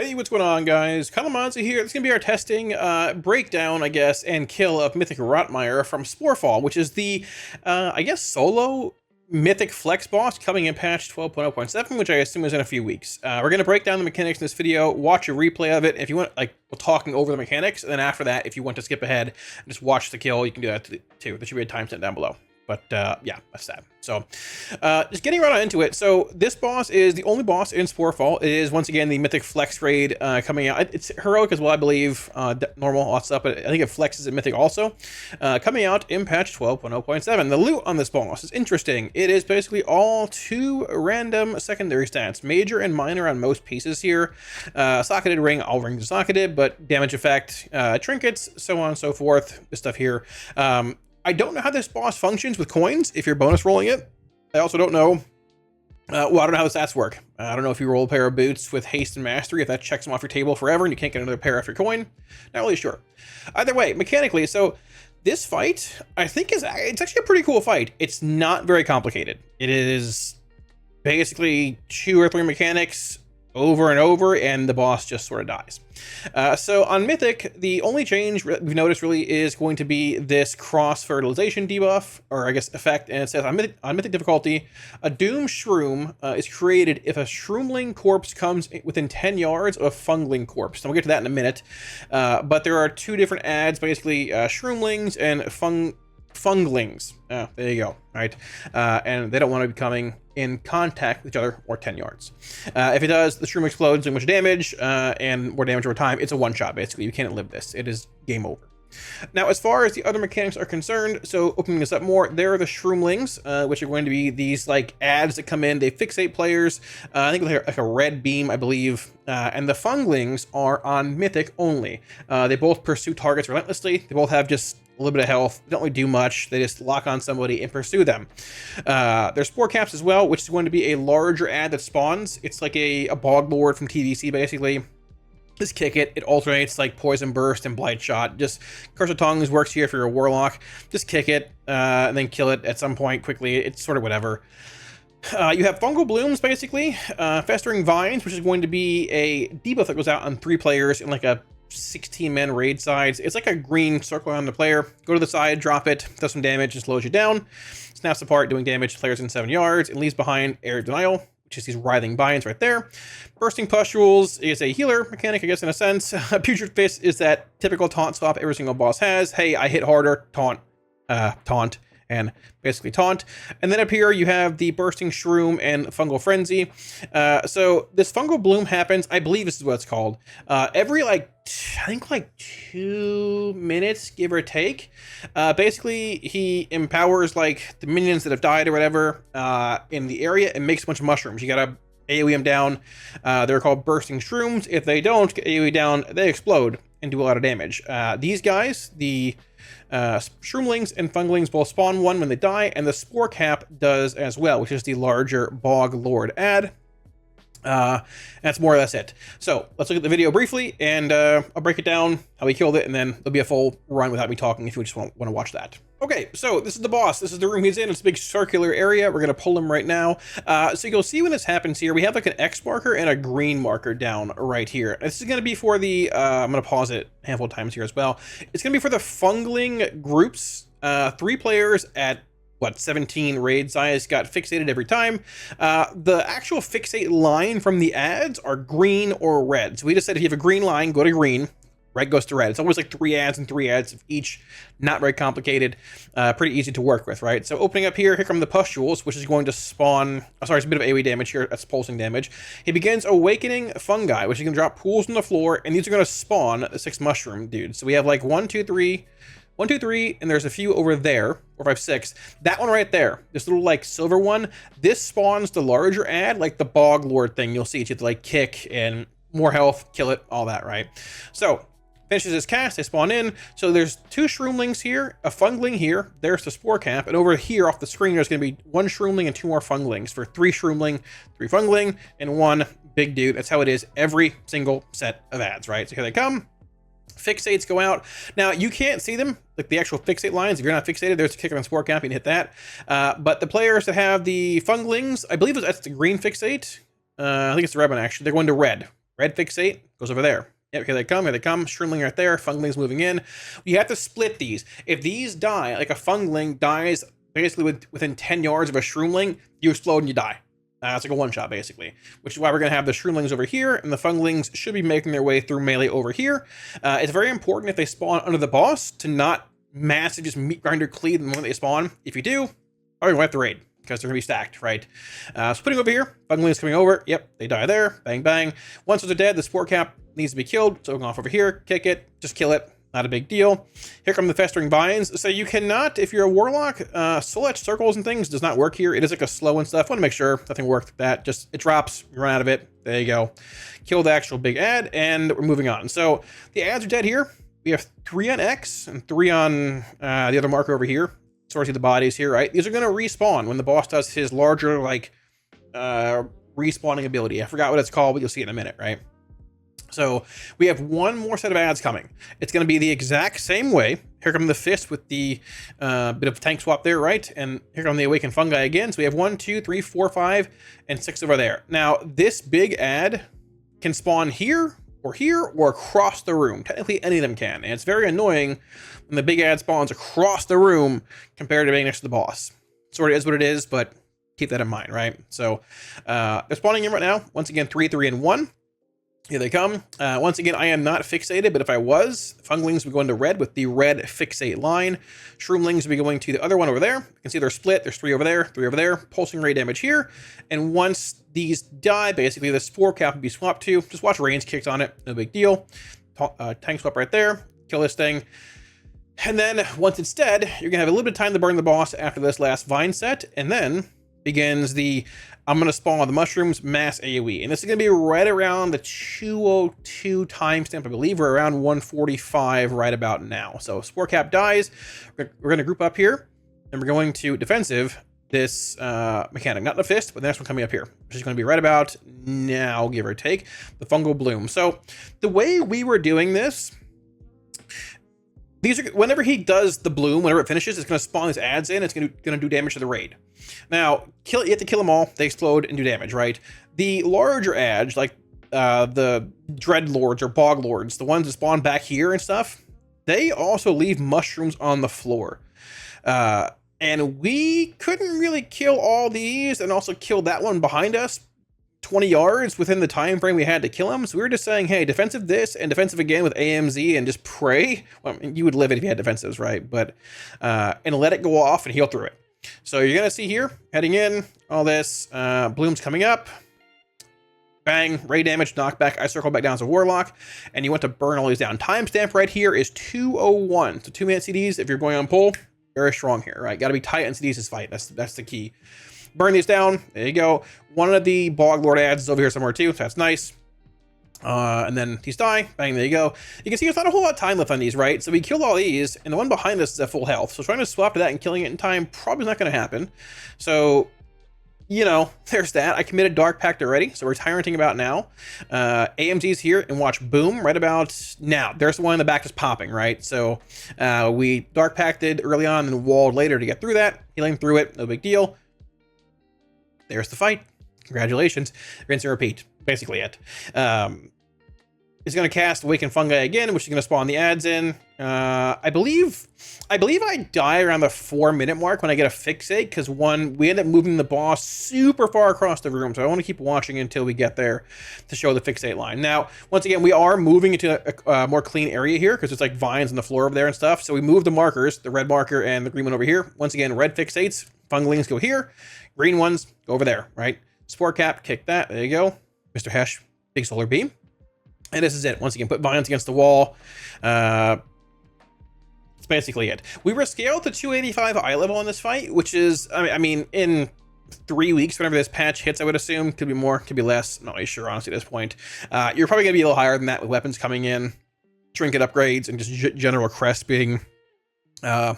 Hey, what's going on, guys? Kalamazi here. This is going to be our testing, breakdown, I guess, and kill of Mythic Rotmire from Sporefall, which is the, I guess, solo Mythic Flex boss coming in patch 12.0.7, which I assume is in a few weeks. We're going to break down the mechanics in this video, watch a replay of it if you want, like, talking over the mechanics, and then after that, if you want to skip ahead and just watch the kill, you can do that too. There should be a timestamp down below. But yeah, that's that. So just getting right on into it. So this boss is the only boss in Sporefall. It is, once again, the Mythic Flex raid coming out. It's heroic as well, I believe. Normal, all stuff, but I think it flexes in Mythic also. Coming out in patch 12.0.7. The loot on this boss is interesting. It is basically all two random secondary stats. Major and minor on most pieces here. Socketed ring, all rings are socketed, but damage effect, trinkets, so on and so forth. This stuff here. I don't know how this boss functions with coins if you're bonus rolling it. I also don't know. Well, I don't know how the stats work. I don't know if you roll a pair of boots with haste and mastery, if that checks them off your table forever and you can't get another pair after your coin. Not really sure. Either way, mechanically, so this fight, I think it's actually a pretty cool fight. It's not very complicated. It is basically 2 or 3 mechanics over and over, and the boss just sort of dies. So on Mythic, the only change we've noticed really is going to be this cross-fertilization debuff, or I guess effect, and it says on Mythic difficulty, a Doom Shroom is created if a Shroomling corpse comes within 10 yards of a Fungling corpse. And we'll get to that in a minute, but there are 2 different adds, basically Shroomlings and Funglings. There you go, right? And they don't want to be coming in contact with each other or 10 yards. If it does, the shroom explodes, doing much damage, and more damage over time. It's a one-shot, basically. You can't live this. It is game over. Now, as far as the other mechanics are concerned, so opening this up more, there are the Shroomlings, which are going to be these, like, ads that come in. They fixate players. I think like a red beam, I believe. And the Funglings are on Mythic only. They both pursue targets relentlessly. They both have just a little bit of health. They don't really do much. They just lock on somebody and pursue them. There's Spore Caps as well, which is going to be a larger ad that spawns. It's like a Bog Lord from TVC, basically. Just kick it. It alternates like Poison Burst and Blight Shot. Just Curse of Tongues works here if you're a Warlock. Just kick it and then kill it at some point quickly. It's sort of whatever. You have Fungal Blooms, basically. Festering Vines, which is going to be a debuff that goes out on 3 players in like a 16-man raid sides. It's like a green circle on the player. Go to the side, drop it, does some damage, and slows you down. Snaps apart, doing damage to players in 7 yards. It leaves behind Air Denial, which is these writhing vines right there. Bursting Pustules is a healer mechanic, I guess, in a sense. Putrid Fist is that typical taunt swap every single boss has. Hey, I hit harder, taunt, and basically taunt. And then up here you have the Bursting Shroom and Fungal Frenzy. So this Fungal Bloom happens, I believe this is what it's called, every I think like 2 minutes, give or take. Basically he empowers like the minions that have died or whatever in the area and makes a bunch of mushrooms. You gotta AoE them down. They're called Bursting Shrooms. If they don't get AoE down, they explode and do a lot of damage. These guys, the Shroomlings and Funglings, both spawn 1 when they die, and the Spore Cap does as well, which is the larger Bog Lord ad. That's more or less it. So let's look at the video briefly, and I'll break it down, how we killed it, and then there'll be a full run without me talking if you just want to watch that. Okay, so this is the boss. This is the room he's in. It's a big circular area. We're going to pull him right now. So you'll see when this happens here, we have like an X marker and a green marker down right here. This is going to be for the, I'm going to pause it a handful of times here as well. It's going to be for the Fungling groups, 3 players at what, 17 raid size, got fixated every time. The actual fixate line from the ads are green or red. So we just said if you have a green line, go to green. Red goes to red. It's always like 3 ads and 3 ads of each. Not very complicated. Pretty easy to work with, right? So opening up here come the Pustules, which is going to spawn... Oh, sorry, it's a bit of AoE damage here. That's pulsing damage. He begins Awakening Fungi, which you can drop pools on the floor, and these are going to spawn 6 mushroom dudes. So we have like 1, 2, 3... 1, 2, 3, and there's a few over there, 4, 5, 6. That one right there, this little like silver one, this spawns the larger ad, like the Bog Lord thing. You'll see it, you have to like kick and more health, kill it, all that, right? So finishes his cast, they spawn in. So there's 2 Shroomlings here, a Fungling here, there's the Spore Cap, and over here off the screen there's going to be 1 Shroomling and 2 more Funglings for 3 Shroomling, 3 Fungling, and 1 big dude. That's how it is every single set of ads, right? So here they come. Fixates go out. Now, you can't see them, like the actual fixate lines. If you're not fixated, there's a kicker on Spore Cap, you can hit that. But the players that have the Funglings, I believe that's the green fixate. I think it's the red one, actually. They're going to red. red fixate, goes over there. Yep, here they come, Shroomling right there, Fungling's moving in. You have to split these. If these die, like a Fungling dies basically within 10 yards of a Shroomling, you explode and you die. It's like a one-shot, basically, which is why we're going to have the Shroomlings over here, and the Funglings should be making their way through melee over here. It's very important if they spawn under the boss to not massive just meat grinder cleave the moment they spawn. If you do, you're going to have to raid, because they're going to be stacked, right? So putting over here, Funglings coming over. Yep, they die there. Bang, bang. Once those are dead, the Spore Cap needs to be killed. So we're going off over here, kick it, just kill it. Not a big deal. Here come the Festering Vines. So you cannot, if you're a Warlock, Soul Etch Circles and things does not work here. It is like a slow and stuff. Want to make sure nothing worked with that. Just, it drops, you run out of it. There you go. Kill the actual big ad, and we're moving on. So the ads are dead here. We have 3 on X and 3 on the other marker over here. Sorting the bodies here, right? These are going to respawn when the boss does his larger, like, respawning ability. I forgot what it's called, but you'll see it in a minute, right? So we have one more set of ads coming. It's going to be the exact same way. Here come the Fist with the bit of tank swap there, right? And here come the Awakened Fungi again. So we have 1, 2, 3, 4, 5, and 6 over there. Now, this big ad can spawn here or across the room. Technically, any of them can. And it's very annoying when the big ad spawns across the room compared to being next to the boss. Sort of is what it is, but keep that in mind, right? So they're spawning in right now. Once again, 3, 3, and 1. Here they come. Once again, I am not fixated, but if I was, Funglings would go into red with the red fixate line. Shroomlings would be going to the other one over there. You can see they're split. There's 3 over there, 3 over there. Pulsing ray damage here. And once these die, basically the Spore Cap would be swapped to. Just watch range kicks on it. No big deal. Tank swap right there. Kill this thing. And then once it's dead, you're going to have a little bit of time to burn the boss after this last vine set. And then begins the I'm going to spawn the mushrooms mass AoE. And this is going to be right around the 202 timestamp, I believe. We're around 145 right about now. So Spore Cap dies. We're going to group up here. And we're going to defensive this mechanic. Not the Fist, but the next one coming up here. Which is going to be right about now, give or take. The Fungal Bloom. So the way we were doing this, these are, whenever he does the bloom, whenever it finishes, it's going to spawn these ads in. It's going to do damage to the raid. Now, you have to kill them all. They explode and do damage, right? The larger ads, like the Dread Lords or Bog Lords, the ones that spawn back here and stuff, they also leave mushrooms on the floor. And we couldn't really kill all these and also kill that one behind us 20 yards within the time frame we had to kill him. So we were just saying, hey, defensive this and defensive again with AMZ and just pray. Well, I mean, you would live it if you had defensives, right? But and let it go off and heal through it. So you're gonna see here, heading in, all this, blooms coming up. Bang, ray damage, knockback. I circle back down as a Warlock, and you want to burn all these down. Timestamp right here is 2:01. So 2-minute CDs if you're going on pull, very strong here, right? Got to be tight on CDs to fight. That's the key. Burn these down. There you go. One of the Bog Lord ads is over here somewhere too, so that's nice. And then these die. Bang, there you go. You can see there's not a whole lot of time left on these, right? So we killed all these, and the one behind us is at full health. So trying to swap to that and killing it in time probably not going to happen. So, you know, there's that. I committed Dark Pact already, so we're tyrantting about now. AMZ's here, and watch, boom, right about now. There's the one in the back just popping, right? So we Dark Pacted early on and walled later to get through that. Healing through it, no big deal. There's the fight. Congratulations. Rinse and repeat. Basically it. It's going to cast Awakened Fungi again, which is going to spawn the ads in. I believe I die around the 4-minute mark when I get a fixate, because we end up moving the boss super far across the room, so I want to keep watching until we get there to show the fixate line. Now, once again, we are moving into a more clean area here, because there's like vines on the floor over there and stuff, so we move the markers, the red marker and the green one over here. Once again, red fixates, funglings go here, green ones go over there, right? Spore Cap, kick that, there you go. Mr. Hesh, big solar beam. And this is it. Once again, put vines against the wall. That's basically it. We were scaled to 285 eye level in this fight, which is, I mean, in 3 weeks, whenever this patch hits, I would assume. Could be more, could be less. I'm not really sure, honestly, at this point. You're probably going to be a little higher than that with weapons coming in, trinket upgrades, and just general crest being not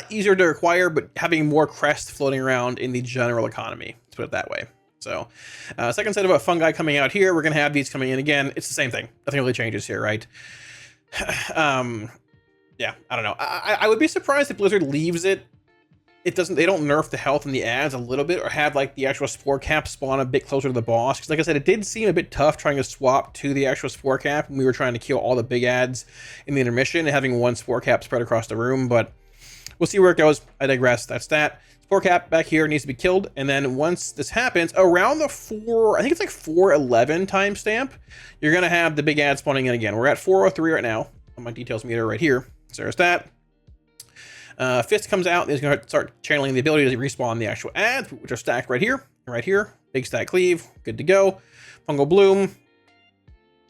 easier to acquire, but having more crest floating around in the general economy. Let's put it that way. So, second set of fungi coming out here. We're going to have these coming in again. It's the same thing. Nothing really changes here, right? Yeah, I don't know. I would be surprised if Blizzard leaves it they don't nerf the health and the ads a little bit, or have like the actual spore cap spawn a bit closer to the boss. Because like I said, it did seem a bit tough trying to swap to the actual spore cap when we were trying to kill all the big ads in the intermission and having one spore cap spread across the room. But we'll see where it goes. I digress. That's that. Spore cap back here needs to be killed, and then once this happens, around the I think it's like 411 timestamp, you're gonna have the big ad spawning in again. We're at 403 right now on my details meter right here. So there's that. Fist comes out, and he's going to start channeling the ability to respawn the actual ads, which are stacked right here, and right here. Big stack cleave, good to go. Fungal bloom,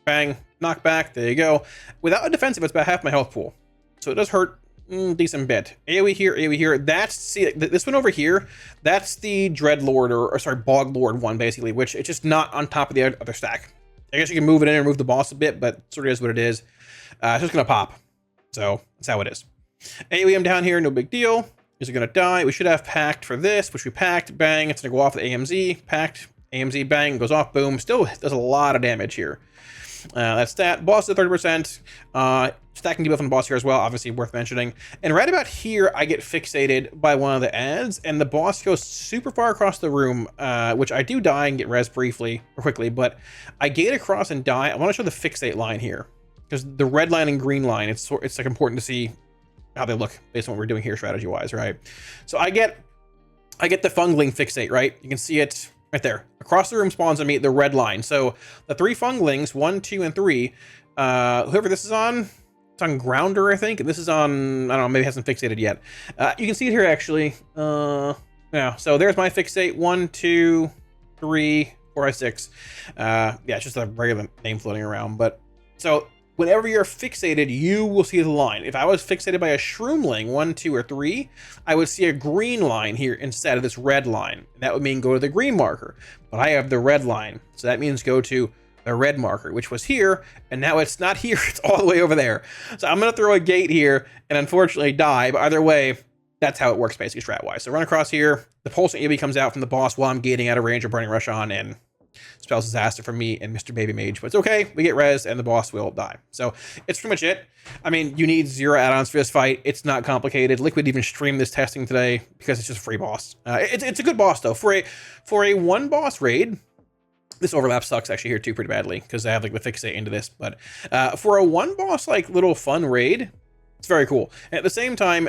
bang, knockback, there you go. Without a defensive, it's about half my health pool, so it does hurt decent bit. AoE here, AoE here. That's, see, this one over here, that's the Dreadlord, or sorry, Boglord one, basically, which it's just not on top of the other stack. I guess you can move it in and move the boss a bit, but it sort of is what it is. It's just going to pop, so that's how it is. AoEM down here, no big deal. These are going to die. We should have packed for this, which we packed. Bang, it's going to go off with AMZ. Packed, AMZ, bang, goes off, boom. Still does a lot of damage here. That's that. Boss is 30%. Stacking debuff on the boss here as well, obviously worth mentioning. And right about here, I get fixated by one of the ads, and the boss goes super far across the room, which I do die and get res briefly, or quickly, but I gate across and die. I want to show the fixate line here, because the red line and green line, it's like important to see how they look based on what we're doing here strategy-wise, right? So I get the fungling fixate, right? You can see it right there. Across the room spawns on me the red line. So the 3 funglings, 1, 2, and 3, whoever this is on, it's on Grounder, I think. And this is on, I don't know, maybe it hasn't fixated yet. You can see it here, actually. Yeah, so there's my fixate. 1, 2, 3, 4, 5, 6. Yeah, it's just a regular name floating around. But so whenever you're fixated, you will see the line. If I was fixated by a Shroomling, 1, 2, or 3, I would see a green line here instead of this red line. That would mean go to the green marker. But I have the red line, so that means go to the red marker, which was here, and now it's not here, it's all the way over there. So I'm gonna throw a gate here, and unfortunately die, but either way, that's how it works basically strat-wise. So run across here, the pulsing EB comes out from the boss while I'm gating out of range of Burning Rush on, and spells disaster for me and Mr. Baby Mage, but it's okay, we get res, and the boss will die. So it's pretty much it. I mean, you need 0 add-ons for this fight, it's not complicated. Liquid even streamed this testing today, because it's just a free boss. It's a good boss though. For a one boss raid, this overlap sucks actually here too pretty badly, because I have like the fixate into this, but for a one boss like little fun raid, it's very cool. And at the same time,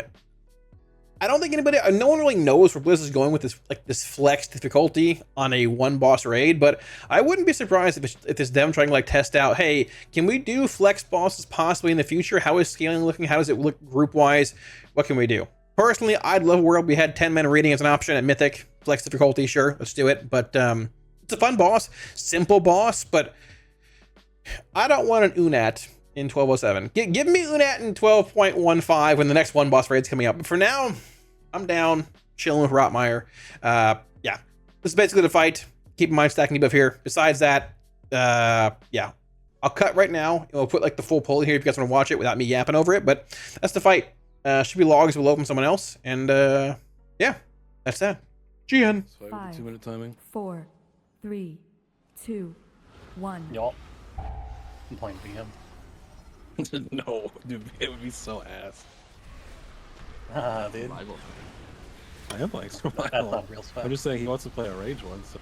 I don't think no one really knows where Blizz is going with this flex difficulty on a one boss raid, but I wouldn't be surprised if this them trying to like test out, hey, can we do flex bosses possibly in the future? How is scaling looking? How does it look group wise? What can we do? Personally, I'd love a world we had 10-man raiding as an option at Mythic. Flex difficulty, sure, let's do it. But it's a fun boss, simple boss, but I don't want an Unat in 1207. Give me Unat in 12.15 when the next one boss raid's coming up. But for now, I'm down, chilling with Rotmire. Yeah, this is basically the fight. Keep in mind stacking debuff here. Besides that, yeah, I'll cut right now, and we'll put like the full poll here if you guys want to watch it without me yapping over it. But that's the fight. Should be logs below from someone else, and yeah, that's that. GN. 5, 2-minute timing. 4, 3, 2, 1. Y'all. I'm playing VM. No, dude, it would be so ass. Ah, dude. Survival. I am playing That's survival. not real spec. I'm just saying he wants to play a rage one. So.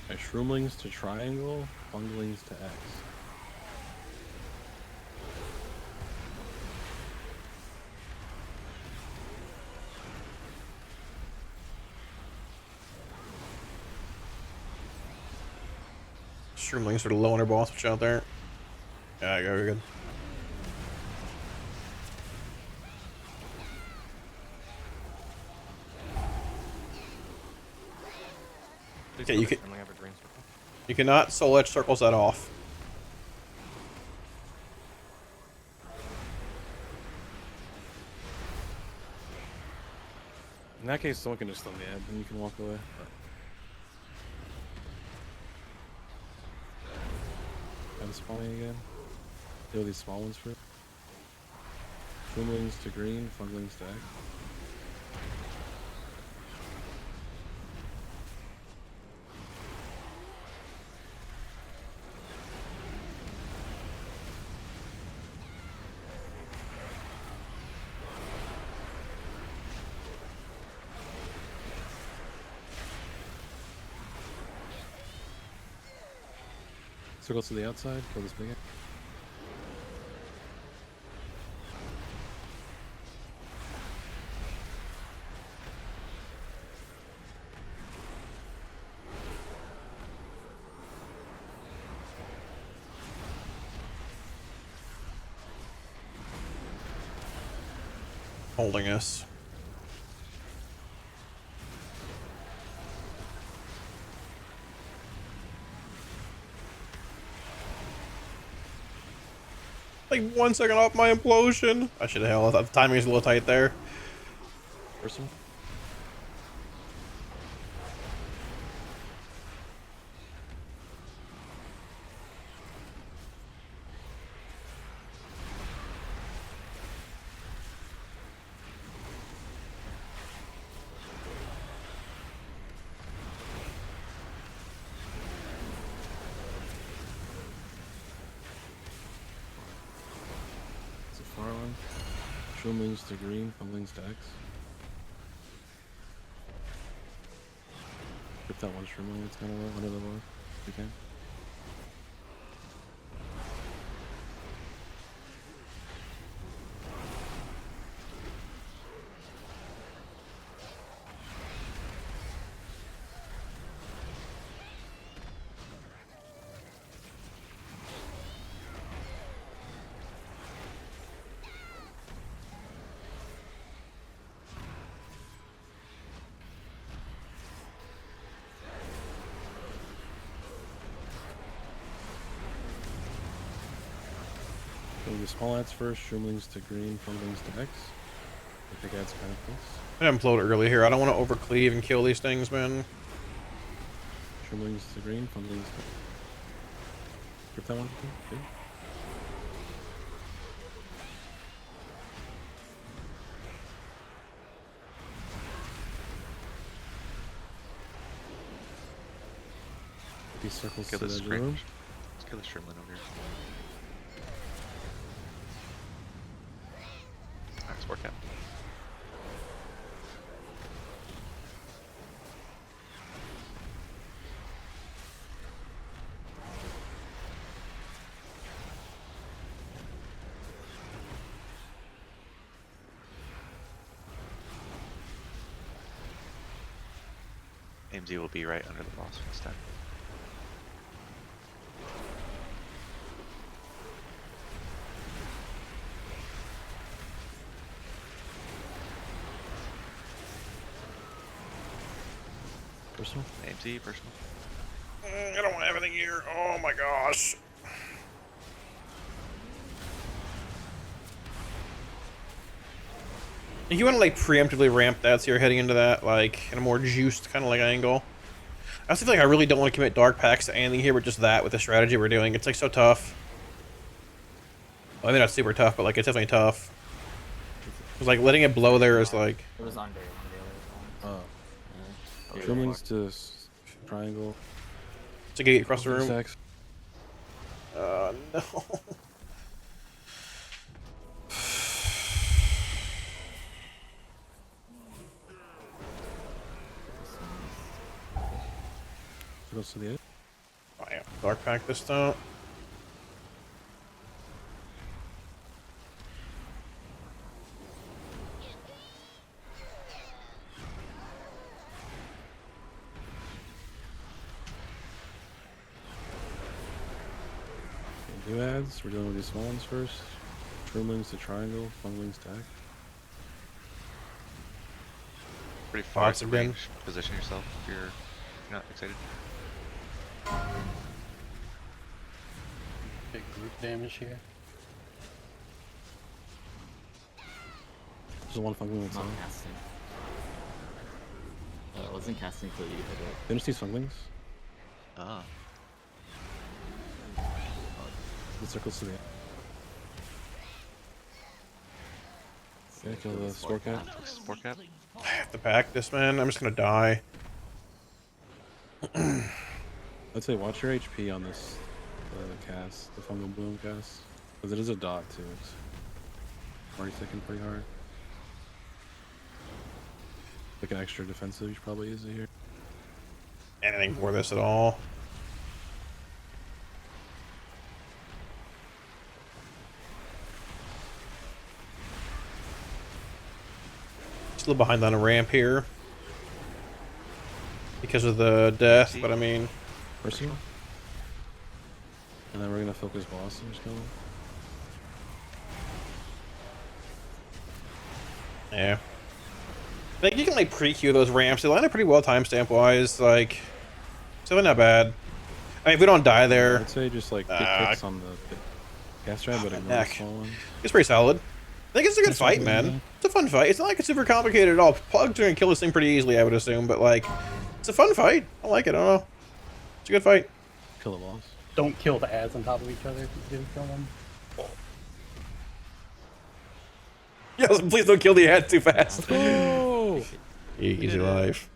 Okay, Shroomlings to triangle, Funglings to X. Shroomlings are the low on our boss, which out there. Yeah, you're good. Okay, you cannot soul edge circles that off. In that case, someone can just throw the ad and you can walk away. I'm spawning again. Deal these small ones first. Shroomlings to green, Funglings to X. Circles to the outside. Kill this big guy. Holding us. Like 1 second off my implosion. I should have held. I thought the timing was a little tight there. First one. Far one. Shroomlings to green, fumblings to X. Rip that one shroomling that's kind of low, under the low, if you can. The small ads first, shroomlings to green, fumblings to X. I think adds kind of close. I implode early here. I don't want to over cleave and kill these things, man. Shroomlings to green, fumblings to... Grip that one. Good. These circles Kill to this the edge of the room. Let's kill this shrimlin over here. Alright, sport cap. AMZ will be right under the boss this time. Personal. AMZ, personal. I don't want everything here. Oh my gosh. You want to like preemptively ramp that so you're heading into that like in a more juiced kind of like angle. I also feel like I really don't want to commit dark packs to anything here, but just that with the strategy we're doing. It's like so tough. Well, I mean, not super tough, but like it's definitely tough. It's like letting it blow there is like. It was under the other one. Oh. Yeah. Shroomlings to triangle. It's a gate across the room. X. No. Goes to the edge. Oh yeah, dark pack this out. New ads. We're dealing with these small ones first. Shroomlings to triangle, funglings to X. Pretty far Lots to of them. range. Position yourself if you're not excited. Big group damage here. There's one fungling that's Not on. casting. It wasn't casting until you hit it. Finish these funglings. Ah. The circles to the edge. Yeah, kill the spore cat. Sport cap. I have to pack this, man. I'm just gonna die. I'd say watch your HP on this cast, the fungal bloom cast. Because it is a dot too. It's already thickened pretty hard. Like an extra defensive, you should probably use it here. Anything for this at all. Still behind on a ramp here because of the death, but I mean, Personal. And then we're gonna focus boss and just kill him. yeah. I think you can like pre-queue those ramps. They line up pretty well timestamp wise. Like, so they're not bad. I mean, if we don't die there, I'd say just like get kicks on the gas drive, but ignore the neck. small ones. it's pretty solid. I think it's a good fight, man. It's a fun fight. It's not like it's super complicated at all. Pugs are gonna kill this thing pretty easily, I would assume, but like, it's a fun fight. I like it. I don't know. It's a good fight. Kill the boss. Don't kill the ads on top of each other if you do kill them. Yes, please don't kill the ad too fast. Oh! Easy life.